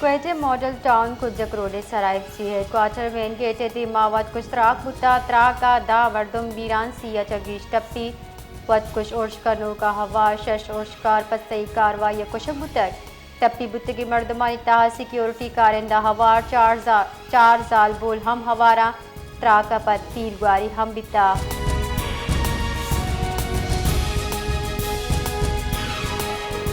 Quetta model town کجک road سرائے سی ہیڈکوارٹر مین گیٹ دی ماوت کچھ تراک بتا تراکا دا وردم ویران سی چگیش ٹپی وت کچھ ارشکنو کا ہوا شش ارشکار پسئی کاروائی کشک بتک ٹپی بتگی مردمانی تاہ سیکیورٹی کارندہ ہوار چار زال بول ہم ہوارا تراکا پت تیر گواری ہم بتا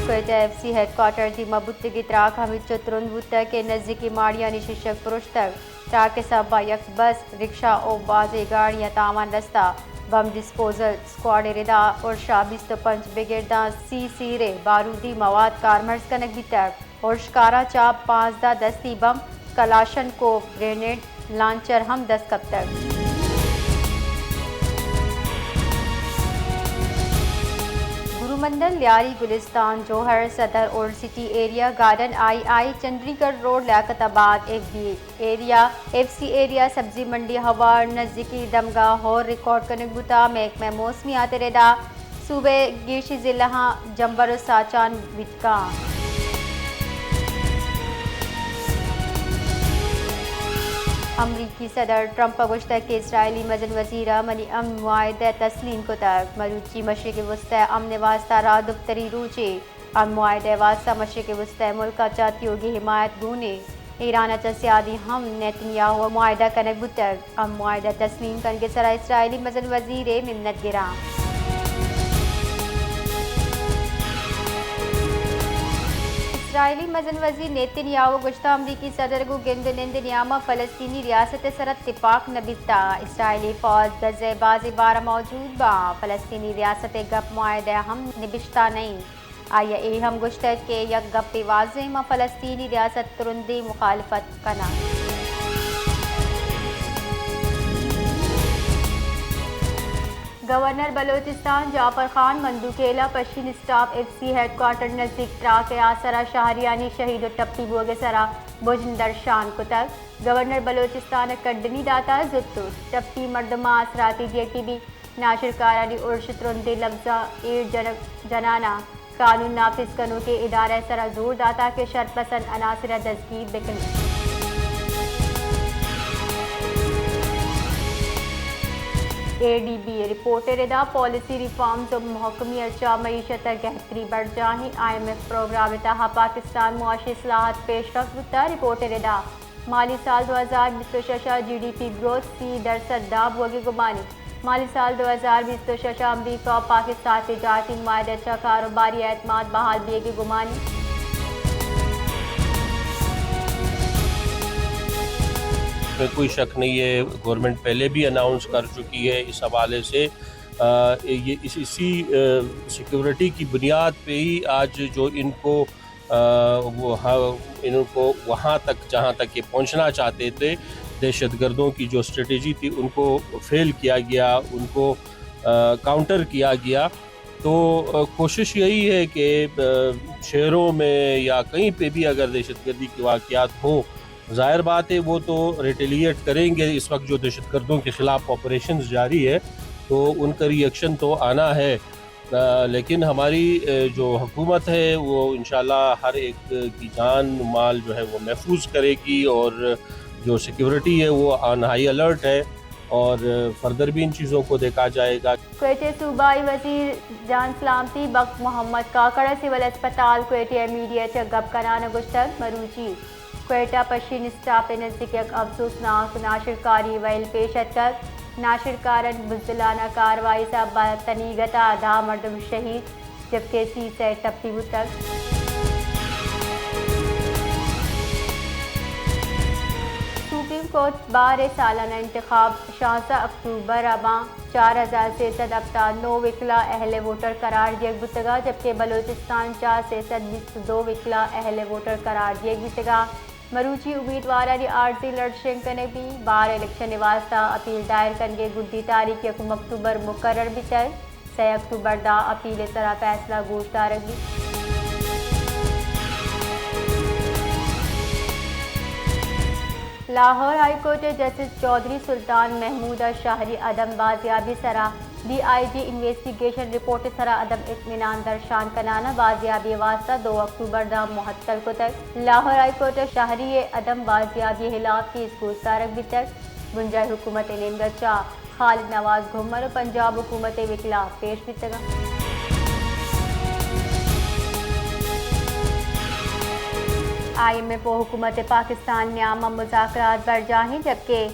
کوئٹہ ایف سی ہیڈکوارٹر دی مبتگی تراک ہمیں چترند بتا کے نزدیکی ماڑیانی ششک پرش تک تراک سبا یک بس رکشہ او بازے گاڑیاں تامان رستہ بم ڈسپوزل سکواڈ ردا اور شاہ 25 بگیرداں سی رے بارودی مواد کارمرز کنک بھی تک اور شکارا چاپ 15 دستی بم کلاشن کو گرینیڈ لانچر ہم 10 کب تک مندر لیاری گلستان جوہر صدر اولڈ سٹی ایریا گارڈن آئی چندری گڑھ روڈ لیاقت آباد ایف سی ایریا سبزی منڈی ہوار نزدیکی دمگاہ ہور ریکارڈ کنک بتا محکمہ موسمیات ردا صوبے گیشی ضلع جمبر و ساچان وٹکا امریکی صدر ٹرمپ گشتہ کے اسرائیلی مزن وزیر منی امن معاہدہ تسلیم کو تک مروچی مشرق وسطی امن واسطہ را دفتری روچے امن معاہدہ واسطہ مشرق وسطی ملکہ چاہتیوں کی حمایت گونے ایران اچھا سیادی ہم نیتنیاہو معاہدہ کنک بتک امن معاہدہ تسلیم کن کے سرا اسرائیلی مزن وزیر منت گراں اسرائیلی مزن وزیر نیتنیاہو گشتہ امریکی صدر کو گند نند نیامہ فلسطینی ریاست سر اتفاق نبتا اسرائیلی فوج غزہ بازی بارہ موجود با فلسطینی ریاست گپ معاہدہ ہم نبشتہ نہیں آیا اے ہم گشتہ کے یک گپ واضح ما فلسطینی ریاست ترندی مخالفت کنا governor Balochistan Jafar Khan Mandokhail Pishin staff F C headquarter نزدیک تراک آسرا شہریانی شہید و ٹپی بوگے سرا بجندر شان کو تک گورنر بلوچستان کڈنی داتا زتو ٹپی مردمہ اثراتی ڈی بھی ناشر کارانی ارش ترندے لفظہ ایڈ جنانا قانون نافذ کنو کے ادارہ سرا زور داتا کے شرپسند عناصر دستگیر بکن اے ڈی بی رپورٹ ردا پالیسی ریفارمز و محکمی ارچہ معیشت گہتری بڑھ جاہیں آئی ایم ایف پروگرام تحا پاکستان معاشی اصلاحات پیش رفت بتا رپورٹ ردا مالی سال 2026 جی ڈی پی گروتھ 30% داب ہوگی گمانی مالی سال 2026 امریکہ و پاکستان تجارتی معاہدہ اچھا کاروباری اعتماد بحال بھی کی گمانی میں کوئی شک نہیں ہے گورنمنٹ پہلے بھی اناؤنس کر چکی ہے اس حوالے سے اسی سیکیورٹی کی بنیاد پہ ہی آج جو ان کو وہاں تک جہاں تک یہ پہنچنا چاہتے تھے دہشت گردوں کی جو اسٹریٹجی تھی ان کو فیل کیا گیا ان کو کاؤنٹر کیا گیا تو کوشش یہی ہے کہ شہروں میں یا کہیں پہ بھی اگر دہشت گردی کے واقعات ہوں ظاہر بات ہے وہ تو ریٹیلیٹ کریں گے اس وقت جو دہشت گردوں کے خلاف آپریشنز جاری ہے تو ان کا ری ایکشن تو آنا ہے لیکن ہماری جو حکومت ہے وہ انشاءاللہ ہر ایک کی جان مال جو ہے وہ محفوظ کرے گی اور جو سیکیورٹی ہے وہ آن ہائی الرٹ ہے اور فردر بھی ان چیزوں کو دیکھا جائے گا. کوئٹہ صوبائی وزیر جان سلامتی بخت محمد کاکڑ سول اسپتال کوئٹہ امیڈیٹ گپ کنان گشتگ مروچی کوئٹہ پشین اسٹاپ نزدیک ایک افسوسناک ناشر کاری ویل پیشت تک ناشر کارن بزدلانہ کاروائی سے تنیگتا دھا مردم شہید جبکہ 30 سے ٹپی تک سپریم کورٹ بار سالانہ انتخاب 16 اکتوبر اباں 4000 ابتا 9 وکلا اہل ووٹر قرار دیگ بتگا جبکہ بلوچستان 422 وکلا اہل ووٹر قرار دیگ بتگا مروچی امیدوارانی عارضی لڑشن کنے بھی بار الیکشن واسطہ اپیل دائر کنگے گڈی تاریخ 1 اکتوبر مقرر بھی تر 6 اکتوبر دا اپیل سرا فیصلہ گوشت دارگ بھی Lahore high court justice Chaudhry Sultan Mahmood شاہری عدم بازیابی سرا DIG انویسٹیگیشن رپورٹ سرا عدم اطمینان درشان کنانا بازیابی واسطہ 2 اکتوبر دا محتل کو تک لاہور ہائی کورٹ شہری عدم بازیابی خلاف کی اسکول سارک بھی تک گنجائے حکومت نیمگچا خالد نواز گھمر و پنجاب حکومت وکلا پیش بھی تگا IMF و حکومت پاکستان میں عام مذاکرات بڑھ جائیں جبکہ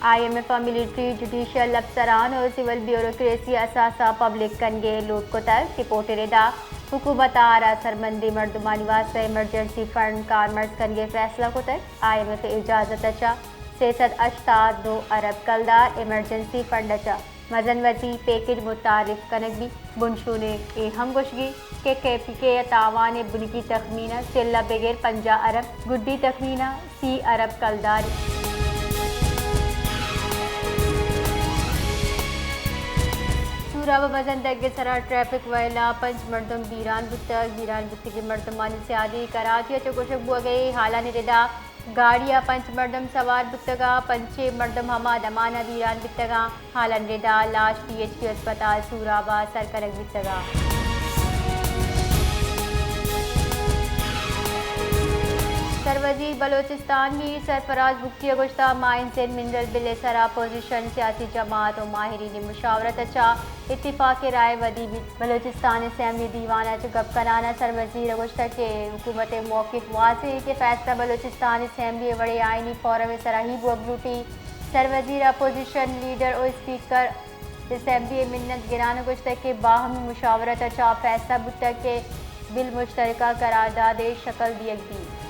IMF و ملٹری جوڈیشل افسران اور سول بیوروکریسی اثاثہ پبلک کنگے لوٹ کو تک رپورٹ ردا حکومت آرا سرمندی مردمانی واسطے ایمرجنسی فنڈ کارمرز کنگے فیصلہ کو تک IMF اجازت اچا 382 ارب کلدار ایمرجنسی فنڈ اچا مزن وزی پیکج متعارف کنک بھی بنشونے ہم گوشگی کہ KPK تاوان بنکی تخمینہ سلہ بغیر 50 ارب گڈی تخمینہ 30 ارب کلدار سورا و مزن دگے سرا ٹریفک ویلا 5 مردم بیران بت کی مردمانی سیادی کراچی چکوشک بو گئی حالان ردا گاڑیاں 5 مردم سوار بتگا 5 مردم ہما دمانہ بیران بتگا حالان ردا لاش PHQ اسپتال سورا با سرکنک بتگا سروزیر بلوچستان میر سرفراز بگٹی گشتہ مائنز اینڈ منرل بل سرا اپوزیشن سیاسی جماعت و ماہرین مشاورت اچھا اتفاق رائے ودی بلوچستان اسمبلی دیوانہ چگب کنانا سروزیر گشتہ کے حکومت موقف واضح کے فیصلہ بلوچستان اسمبلی بڑے آئینی فورم سراہی بوگلوٹی سروزیر اپوزیشن لیڈر اور اسپیکر اسمبلی منت گران گشتہ کے باہمی مشاورت اچھا فیصلہ بتا کے بل مشترکہ قرارداد شکل دیگ دی